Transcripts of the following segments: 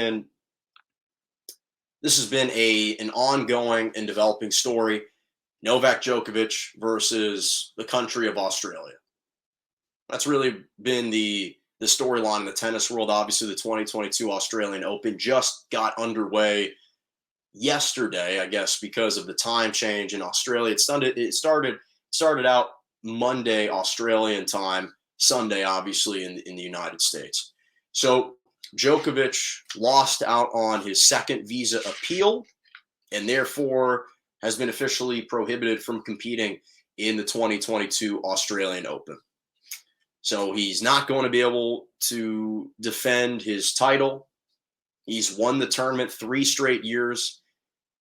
And this has been an ongoing and developing story. Novak Djokovic versus the country of Australia. That's really been the storyline in the tennis world. Obviously, the 2022 Australian Open just got underway yesterday, I guess, because of the time change in Australia. It started out Monday Australian time, Sunday, obviously, in the United States. So Djokovic lost out on his second visa appeal and therefore has been officially prohibited from competing in the 2022 Australian Open. So he's not going to be able to defend his title. He's won the tournament 3 straight years.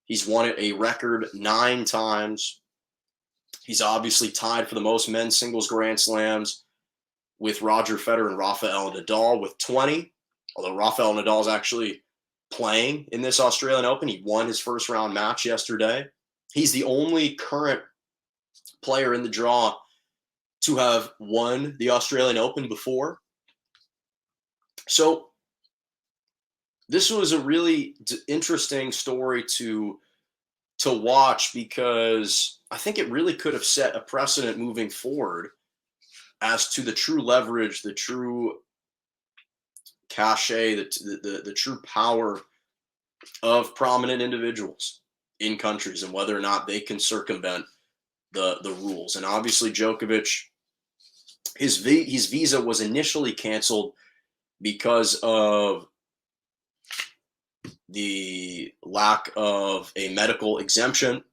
He's won it a record 9 times. He's obviously tied for the most men's singles Grand Slams with Roger Federer and Rafael Nadal with 20. Although Rafael Nadal is actually playing in this Australian Open. He won his first round match yesterday. He's the only current player in the draw to have won the Australian Open before. So this was a really interesting story to watch, because I think it really could have set a precedent moving forward as to the true leverage, the true cachet, the true power of prominent individuals in countries and whether or not they can circumvent the rules. And obviously Djokovic, his visa was initially canceled because of the lack of a medical exemption.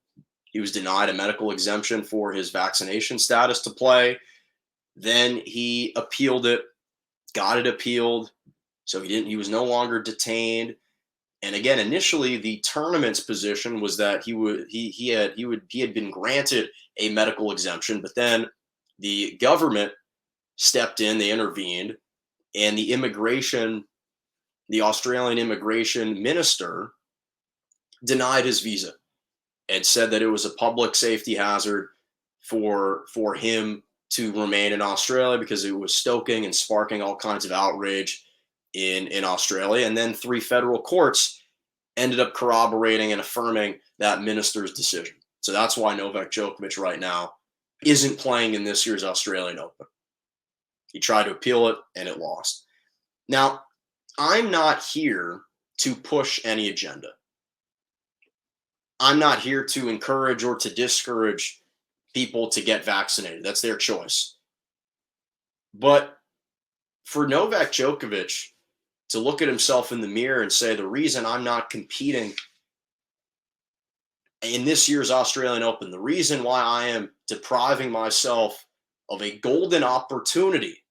He was denied a medical exemption for his vaccination status to play. Then he appealed it, got it appealed, so he was no longer detained. And again, initially the tournament's position was that he had been granted a medical exemption, but then the government stepped in, they intervened, and the Australian immigration minister denied his visa and said that it was a public safety hazard for him to remain in Australia because it was stoking and sparking all kinds of outrage in Australia. And then 3 federal courts ended up corroborating and affirming that minister's decision. So that's why Novak Djokovic right now isn't playing in this year's Australian Open. He tried to appeal it and it lost. Now, I'm not here to push any agenda. I'm not here to encourage or to discourage people to get vaccinated. That's their choice. But for Novak Djokovic to look at himself in the mirror and say, the reason I'm not competing in this year's Australian Open, the reason why I am depriving myself of a golden opportunity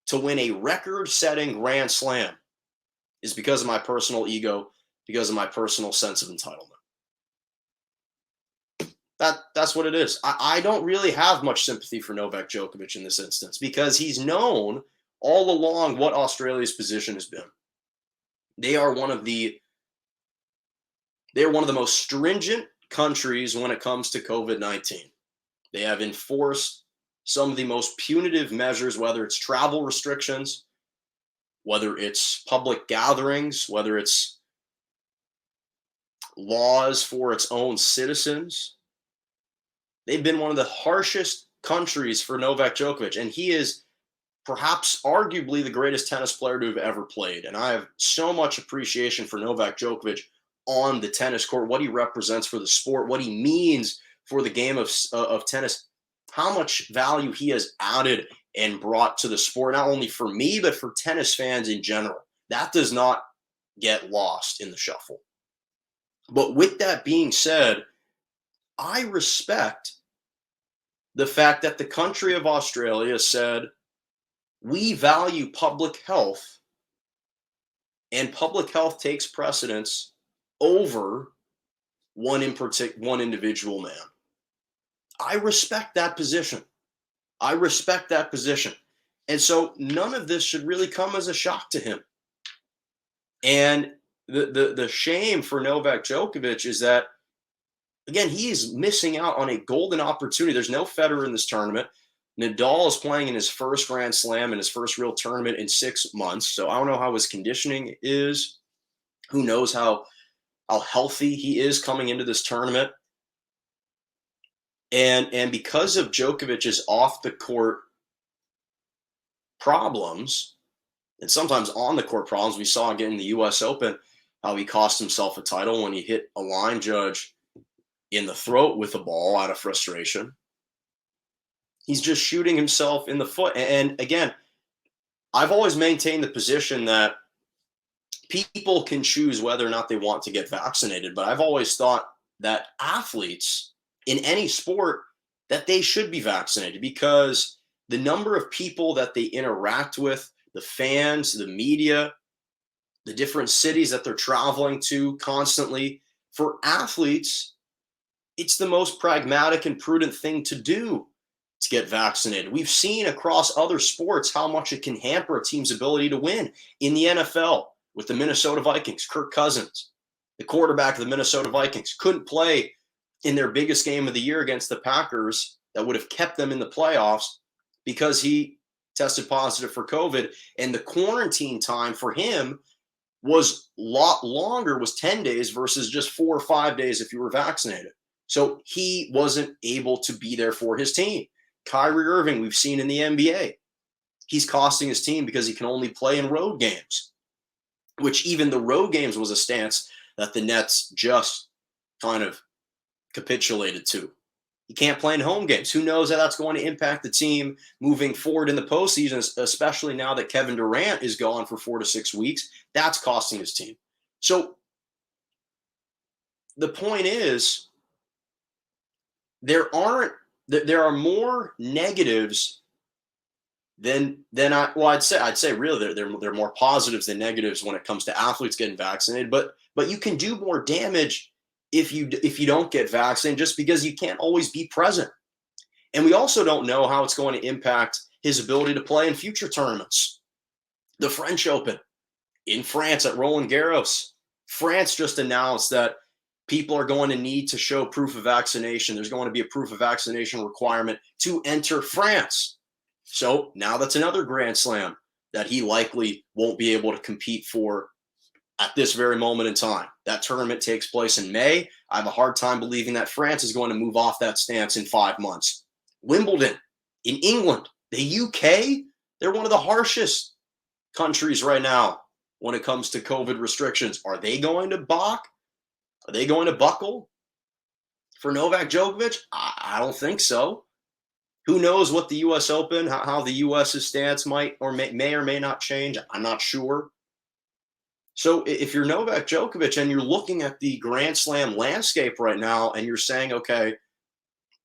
to win a record-setting Grand Slam is because of my personal ego, because of my personal sense of entitlement. That's what it is. I don't really have much sympathy for Novak Djokovic in this instance, because he's known all along what Australia's position has been. They are one of the most stringent countries when it comes to COVID-19. They have enforced some of the most punitive measures, whether it's travel restrictions, whether it's public gatherings, whether it's laws for its own citizens. They've been one of the harshest countries for Novak Djokovic, and he is perhaps arguably the greatest tennis player to have ever played. And I have so much appreciation for Novak Djokovic on the tennis court, what he represents for the sport, what he means for the game of tennis, how much value he has added and brought to the sport, not only for me, but for tennis fans in general. That does not get lost in the shuffle. But with that being said, I respect the fact that the country of Australia said, we value public health, and public health takes precedence over one individual man. I respect that position. I respect that position. And so none of this should really come as a shock to him. And the shame for Novak Djokovic is that, again, he is missing out on a golden opportunity. There's no Federer in this tournament. Nadal is playing in his first Grand Slam and his first real tournament in 6 months. So I don't know how his conditioning is. Who knows how healthy he is coming into this tournament. And because of Djokovic's off the court problems, and sometimes on the court problems, we saw again in the US Open how he cost himself a title when he hit a line judge in the throat with the ball out of frustration. He's just shooting himself in the foot. And again, I've always maintained the position that people can choose whether or not they want to get vaccinated, but I've always thought that athletes in any sport that they should be vaccinated, because the number of people that they interact with, the fans, the media, the different cities that they're traveling to constantly, for athletes, it's the most pragmatic and prudent thing to do to get vaccinated. We've seen across other sports how much it can hamper a team's ability to win. In the NFL, with the Minnesota Vikings, Kirk Cousins, the quarterback of the Minnesota Vikings, couldn't play in their biggest game of the year against the Packers that would have kept them in the playoffs because he tested positive for COVID. And the quarantine time for him was a lot longer, was 10 days versus just 4 or 5 days if you were vaccinated. So he wasn't able to be there for his team. Kyrie Irving, we've seen in the NBA. He's costing his team because he can only play in road games, which even the road games was a stance that the Nets just kind of capitulated to. He can't play in home games. Who knows how that's going to impact the team moving forward in the postseason, especially now that Kevin Durant is gone for 4 to 6 weeks. That's costing his team. So the point is, there are more negatives I'd say really there are more positives than negatives when it comes to athletes getting vaccinated, but you can do more damage if you don't get vaccinated, just because you can't always be present. And we also don't know how it's going to impact his ability to play in future tournaments. The French Open in France at Roland Garros. France just announced that people are going to need to show proof of vaccination. There's going to be a proof of vaccination requirement to enter France. So now that's another Grand Slam that he likely won't be able to compete for at this very moment in time. That tournament takes place in May. I have a hard time believing that France is going to move off that stance in 5 months. Wimbledon in England, the UK, they're one of the harshest countries right now when it comes to COVID restrictions. Are they going to balk? Are they going to buckle for Novak Djokovic? I don't think so. Who knows what the U.S. Open, how the U.S.'s stance might or may not change. I'm not sure. So if you're Novak Djokovic and you're looking at the Grand Slam landscape right now and you're saying, okay,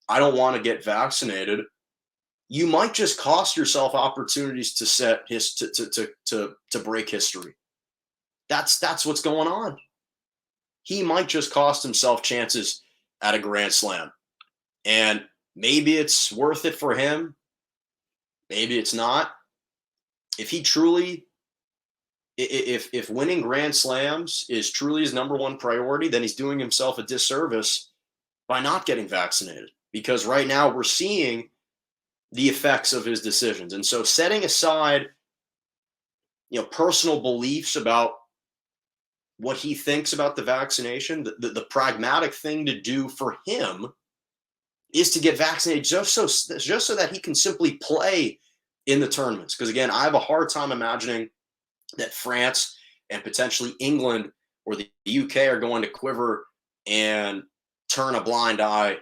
I don't want to get vaccinated, you might just cost yourself opportunities to set to break history. That's what's going on. He might just cost himself chances at a Grand Slam. And maybe it's worth it for him. Maybe it's not. If he truly, if winning Grand Slams is truly his number one priority, then he's doing himself a disservice by not getting vaccinated. Because right now we're seeing the effects of his decisions. And so setting aside, personal beliefs about what he thinks about the vaccination, the pragmatic thing to do for him is to get vaccinated just so that he can simply play in the tournaments. Because again, I have a hard time imagining that France and potentially England or the UK are going to quiver and turn a blind eye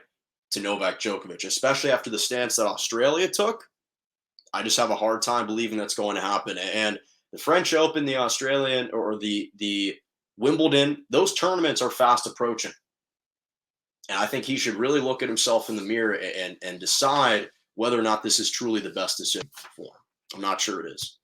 to Novak Djokovic, especially after the stance that Australia took. I just have a hard time believing that's going to happen. And the French Open, the Australian, or the Wimbledon, those tournaments are fast approaching. And I think he should really look at himself in the mirror and decide whether or not this is truly the best decision for him. I'm not sure it is.